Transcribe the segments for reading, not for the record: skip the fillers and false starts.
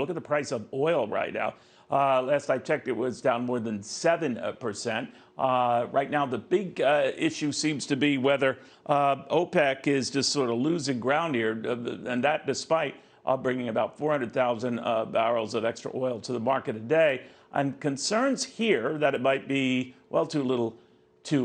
Look at the price of oil right now. Last I checked, it was down more than 7%. Right now, the big issue seems to be whether OPEC is just sort of losing ground here, and that despite bringing about 400,000 barrels of extra oil to the market a day. And concerns here that it might be, well, too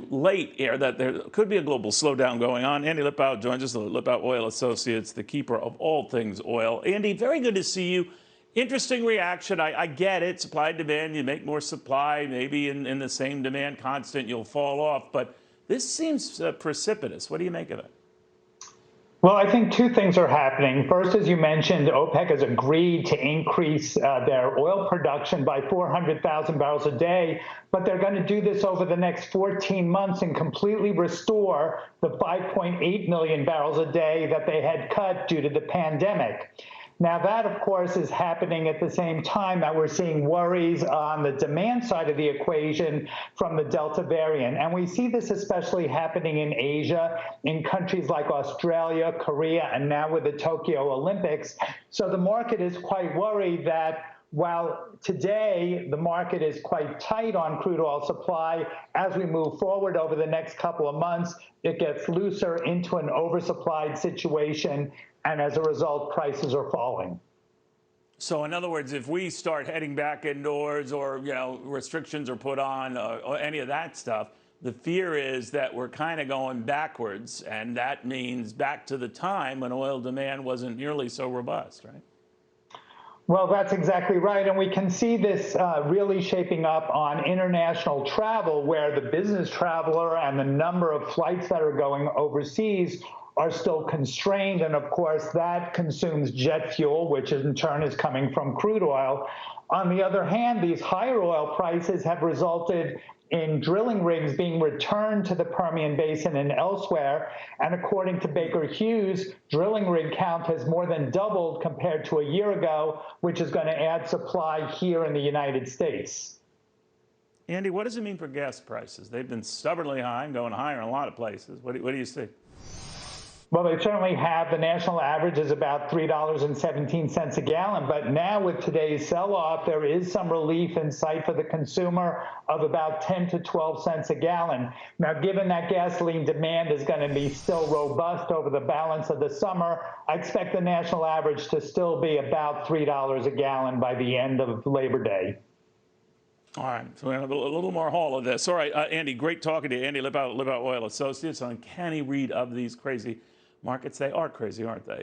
late here, that there could be a global slowdown going on. Andy Lipow joins us, the Lipow Oil Associates, the keeper of all things oil. Andy, very good to see you. Interesting reaction. I get it. Supply and demand, you make more supply, maybe in the same demand constant, you'll fall off. But this seems precipitous. What do you make of it? Well, I think two things are happening. First, as you mentioned, OPEC has agreed to increase their oil production by 400,000 barrels a day, but they're going to do this over the next 14 months and completely restore the 5.8 million barrels a day that they had cut due to the pandemic. Now, that, of course, is happening at the same time that we're seeing worries on the demand side of the equation from the Delta variant. And we see this especially happening in Asia, in countries like Australia, Korea, and now with the Tokyo Olympics. So the market is quite worried that while today the market is quite tight on crude oil supply, as we move forward over the next couple of months, it gets looser into an oversupplied situation. And as a result, prices are falling. So in other words, if we start heading back indoors or, restrictions are put on or any of that stuff, the fear is that we're kind of going backwards. And that means back to the time when oil demand wasn't nearly so robust, right? Well, that's exactly right. And we can see this really shaping up on international travel, where the business traveler and the number of flights that are going overseas are still constrained. And of course, that consumes jet fuel, which in turn is coming from crude oil. On the other hand, these higher oil prices have resulted in drilling rigs being returned to the Permian Basin and elsewhere. And according to Baker Hughes, drilling rig count has more than doubled compared to a year ago, which is going to add supply here in the United States. Andy, what does it mean for gas prices? They've been stubbornly high and going higher in a lot of places. What do you see? Well, they certainly have. The national average is about $3.17 a gallon. But now with today's sell-off, there is some relief in sight for the consumer of about 10 to 12 cents a gallon. Now, given that gasoline demand is going to be still robust over the balance of the summer, I expect the national average to still be about $3 a gallon by the end of Labor Day. All right, so we have a little more haul of this. All right, Andy, great talking to you. Andy Lipow, Lipow Oil Associates, on uncanny read of these crazy markets. They are crazy, aren't they?